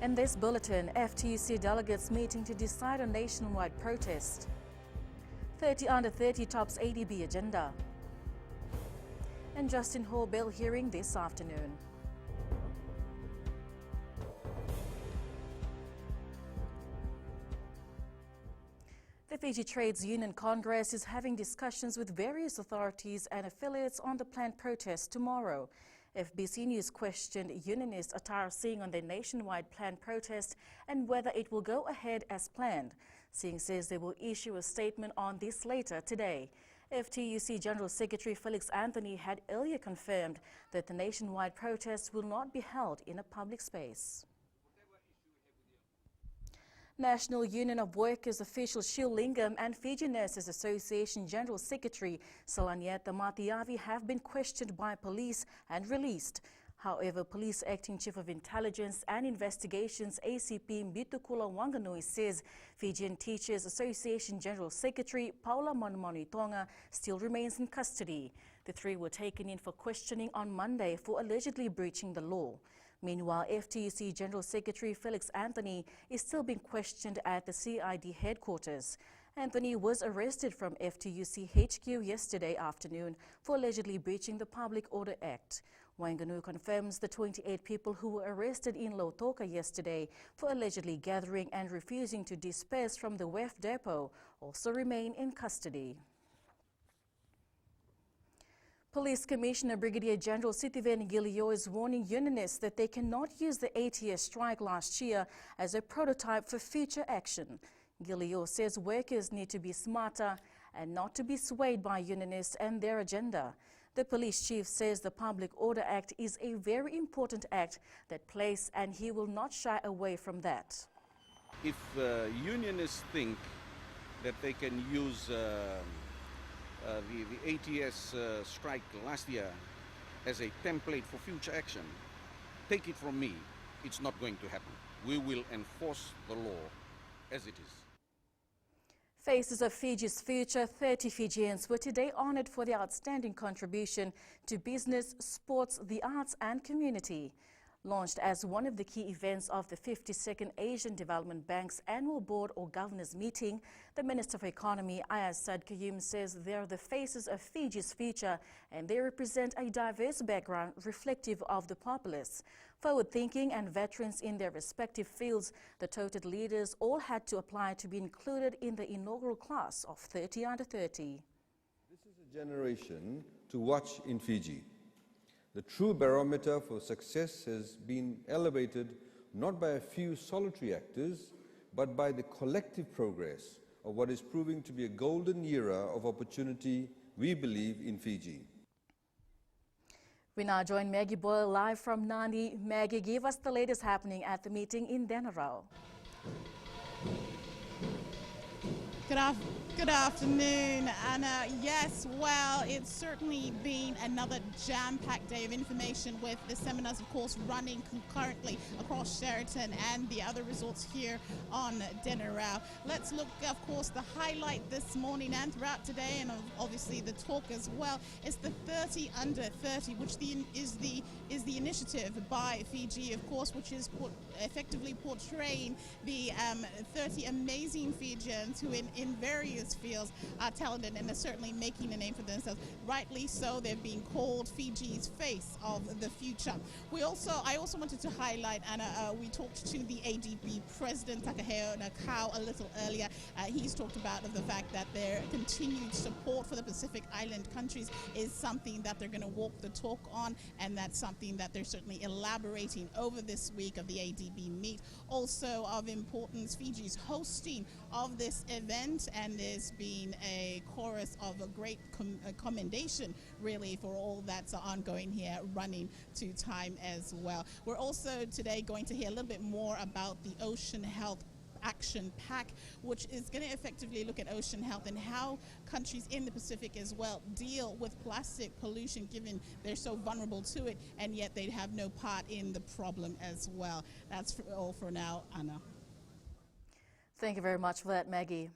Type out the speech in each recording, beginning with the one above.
In this bulletin, FTUC delegates meeting to decide on nationwide protest. 30 under 30 tops ADB agenda. And Justin Hall bail hearing this afternoon. The Fiji Trades Union Congress is having discussions with various authorities and affiliates on the planned protest tomorrow. FBC News questioned unionist Atara Singh on their nationwide planned protest and whether it will go ahead as planned. Singh says they will issue a statement on this later today. FTUC General Secretary Felix Anthony had earlier confirmed that the nationwide protest will not be held in a public space. National Union of Workers official Shil Lingam and Fiji Nurses Association General Secretary Salanyeta Matiavi have been questioned by police and released. However, Police Acting Chief of Intelligence and Investigations ACP Mbitukula Wanganui says Fijian Teachers Association General Secretary Paula Manumanitonga still remains in custody. The three were taken in for questioning on Monday for allegedly breaching the law. Meanwhile, FTUC General Secretary Felix Anthony is still being questioned at the CID headquarters. Anthony was arrested from FTUC HQ yesterday afternoon for allegedly breaching the Public Order Act. Wanganui confirms the 28 people who were arrested in Lautoka yesterday for allegedly gathering and refusing to disperse from the WEF depot also remain in custody. Police Commissioner Brigadier General Sitiven Gilio is warning unionists that they cannot use the ATS strike last year as a prototype for future action. Gilio says workers need to be smarter and not to be swayed by unionists and their agenda. The police chief says the Public Order Act is a very important act that plays, and he will not shy away from that. If unionists think that they can use the ATS strike last year as a template for future action, take it from me, it's not going to happen. We will enforce the law as it is. Faces of Fiji's Future, 30 Fijians were today honored for their outstanding contribution to business, sports, the arts and community. Launched as one of the key events of the 52nd Asian Development Bank's annual board or governors meeting, the Minister for Economy, Ayaz Saad Qayyum, says they are the faces of Fiji's future and they represent a diverse background reflective of the populace. Forward-thinking and veterans in their respective fields, the touted leaders all had to apply to be included in the inaugural class of 30 under 30. This is a generation to watch in Fiji. The true barometer for success has been elevated not by a few solitary actors, but by the collective progress of what is proving to be a golden era of opportunity, we believe, in Fiji. We now join Maggie Boyle live from Nadi. Maggie, give us the latest happening at the meeting in Denarau. Good afternoon, Anna. Yes, well, it's certainly been another jam-packed day of information with the seminars, of course, running concurrently across Sheraton and the other resorts here on Denarau. Let's look, of course, the highlight this morning and throughout today, and obviously the talk as well, is the 30 under 30, which is the initiative by Fiji, of course, which is effectively portraying the 30 amazing Fijians who in various fields are talented and are certainly making a name for themselves. Rightly so, they're being called Fiji's face of the future. I also wanted to highlight, Anna, we talked to the ADB president, Takaheo Nakau, a little earlier. He's talked about the fact that their continued support for the Pacific Island countries is something that they're going to walk the talk on, and that's something that they're certainly elaborating over this week of the ADB meet. Also of importance, Fiji's hosting of this event, and there's been a chorus of a great commendation really for all that's ongoing here, running to time as well. We're also today going to hear a little bit more about the Ocean Health Action Pack, which is going to effectively look at ocean health and how countries in the Pacific as well deal with plastic pollution, given they're so vulnerable to it, and yet they have no part in the problem as well. That's all for now, Anna. Thank you very much for that, Maggie.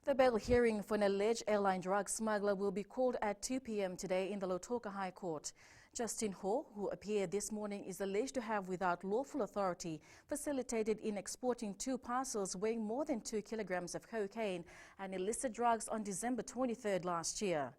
The bail hearing for an alleged airline drug smuggler will be called at 2 p.m. today in the Lautoka High Court. Justin Ho, who appeared this morning, is alleged to have, without lawful authority, facilitated in exporting 2 parcels weighing more than 2 kilograms of cocaine and illicit drugs on December 23rd last year.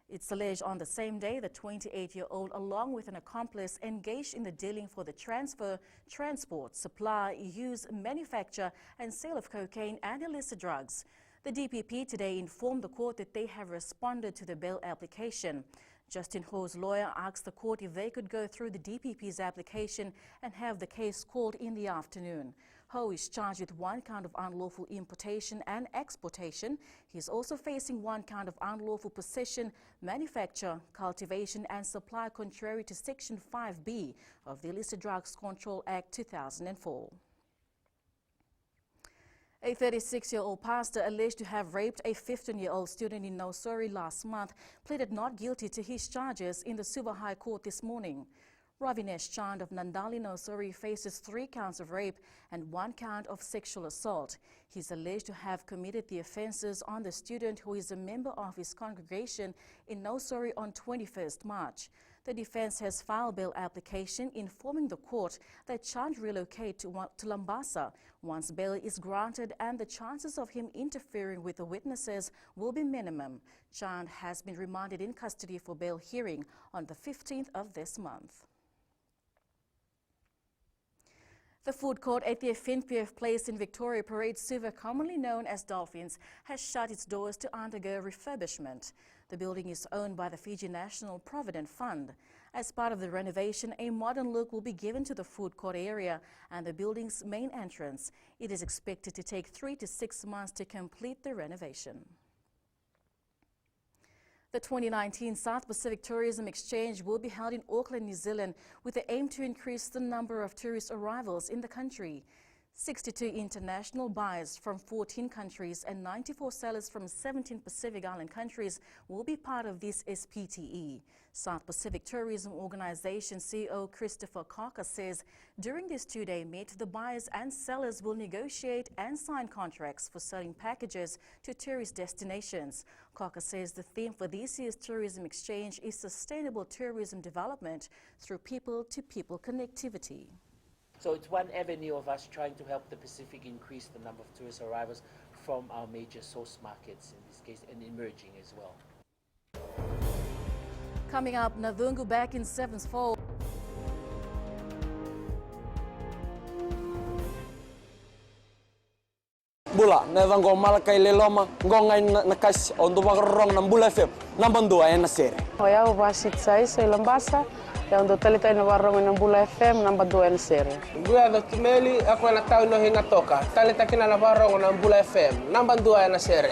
It's alleged on the same day the 28-year-old, along with an accomplice, engaged in the dealing for the transfer, transport, supply, use, manufacture and sale of cocaine and illicit drugs. The DPP today informed the court that they have responded to the bail application. Justin Ho's lawyer asked the court if they could go through the DPP's application and have the case called in the afternoon. Ho is charged with 1 count of unlawful importation and exportation. He is also facing 1 count of unlawful possession, manufacture, cultivation and supply contrary to Section 5B of the Illicit Drugs Control Act 2004. A 36-year-old pastor alleged to have raped a 15-year-old student in Nausori last month pleaded not guilty to his charges in the Suva High Court this morning. Ravinesh Chand of Nandali, Nausori faces 3 counts of rape and 1 count of sexual assault. He is alleged to have committed the offences on the student, who is a member of his congregation in Nausori, on 21st March. The defence has filed bail application informing the court that Chand relocate to Lambasa once bail is granted, and the chances of him interfering with the witnesses will be minimum. Chand has been remanded in custody for bail hearing on the 15th of this month. The food court at the FNPF Place in Victoria Parade Suva, commonly known as Dolphins, has shut its doors to undergo refurbishment. The building is owned by the Fiji National Provident Fund. As part of the renovation, a modern look will be given to the food court area and the building's main entrance. It is expected to take 3 to 6 months to complete the renovation. The 2019 South Pacific Tourism Exchange will be held in Auckland, New Zealand, with the aim to increase the number of tourist arrivals in the country. 62 international buyers from 14 countries and 94 sellers from 17 Pacific Island countries will be part of this SPTE. South Pacific Tourism Organization CEO Christopher Cocker says during this 2-day meet, the buyers and sellers will negotiate and sign contracts for selling packages to tourist destinations. Cocker says the theme for this year's Tourism Exchange is sustainable tourism development through people-to-people connectivity. So it's one avenue of us trying to help the Pacific increase the number of tourist arrivals from our major source markets, in this case, and emerging as well. Coming up, Navungu back in 7th fold. Bula, nevango malakai leloma, ngongai nakas ondu magrong ng Bula FM, nambandua na sere. Hoya ubasit sai sa Lambasa, ya ondu talita na warong ng Bula FM, nambandua na sere. Gua do tumeli ako na tao no hinga toka, talita kina na warong ng Bula FM, nambandua na sere.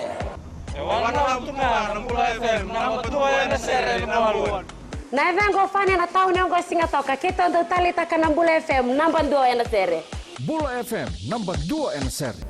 Wana tunga ng Bula FM, nambandua na sere naluan. Nevango fani na tao no singa toka, kita ondu talita ka ng Bula FM, nambandua na sere. Bula FM, nambandua na sere.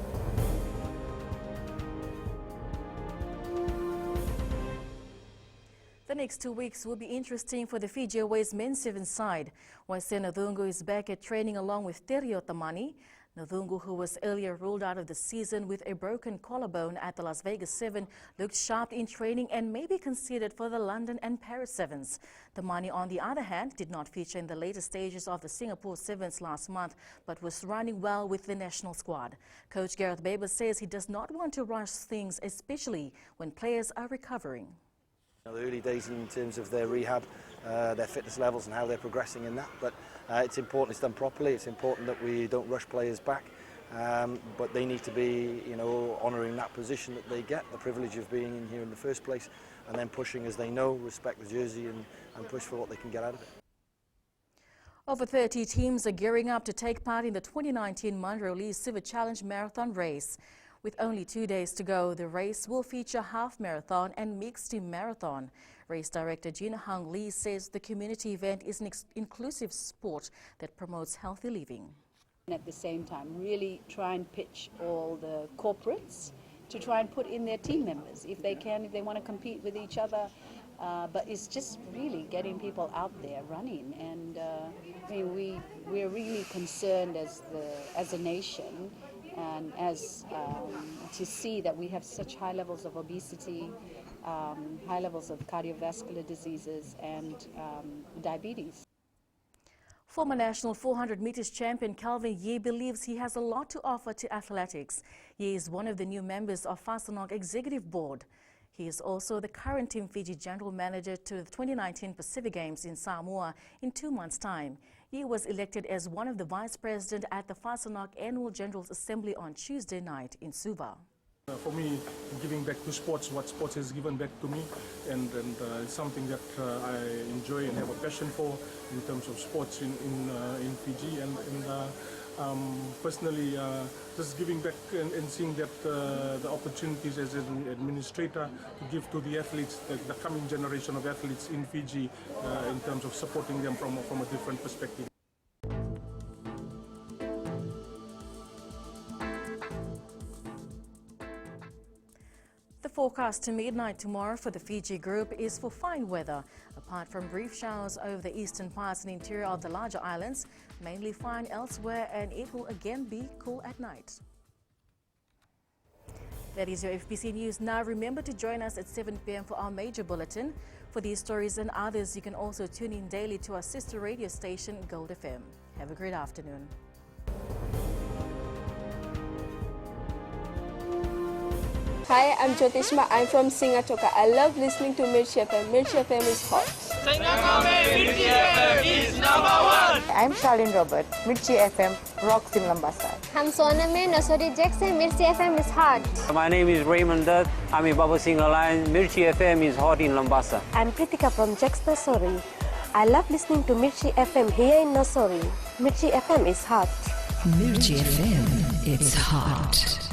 The next 2 weeks will be interesting for the Fiji Airways men's 7 side. Once Navungu is back at training along with Terio Tamani. Navungu, who was earlier ruled out of the season with a broken collarbone at the Las Vegas 7, looked sharp in training and may be considered for the London and Paris 7s. Tamani, on the other hand, did not feature in the later stages of the Singapore 7s last month, but was running well with the national squad. Coach Gareth Baber says he does not want to rush things, especially when players are recovering. The early days in terms of their rehab, their fitness levels and how they're progressing in that, but it's important it's done properly. It's important that we don't rush players back, but they need to be, honouring that position that they get, the privilege of being in here in the first place, and then pushing as they know, respect the jersey and push for what they can get out of it. Over 30 teams are gearing up to take part in the 2019 Munro Lee Silver Challenge Marathon race. With only 2 days to go, the race will feature half marathon and mixed team marathon. Race director Gina Hung Lee says the community event is an inclusive sport that promotes healthy living. At the same time, really try and pitch all the corporates to try and put in their team members if they can, if they want to compete with each other. But it's just really getting people out there running, and we're really concerned as a nation. And as to see that we have such high levels of obesity, high levels of cardiovascular diseases and diabetes. Former national 400 meters champion Calvin Ye believes he has a lot to offer to athletics. Ye is one of the new members of Fasanok Executive Board. He is also the current Team Fiji General Manager to the 2019 Pacific Games in Samoa in 2 months' time. He was elected as one of the Vice President at the Fasanok Annual General Assembly on Tuesday night in Suva. For me, giving back to sports, what sports has given back to me, and it's something that I enjoy and have a passion for in terms of sports in Fiji. And personally, just giving back and seeing that the opportunities as an administrator to give to the athletes, the coming generation of athletes in Fiji, in terms of supporting them from a different perspective. The forecast to midnight tomorrow for the Fiji group is for fine weather. Apart from brief showers over the eastern parts and interior of the larger islands, mainly fine elsewhere, and it will again be cool at night. That is your FBC News. Now remember to join us at 7 p.m. for our major bulletin. For these stories and others, you can also tune in daily to our sister radio station, Gold FM. Have a great afternoon. Hi, I'm Jyotishma. I'm from Singatoka. I love listening to Mirchi FM. Mirchi FM is hot. Mirchi FM is #1. I'm Charlene Robert. Mirchi FM rocks in Lambasa. I'm Soname Nosori Jackson. Mirchi FM is hot. My name is Raymond Dutt. I'm a Baba Singh Alliance. Mirchi FM is hot in Lambasa. I'm Kritika from Jax Nosori. I love listening to Mirchi FM here in Nosori. Mirchi FM is hot. Mirchi FM, it's hot.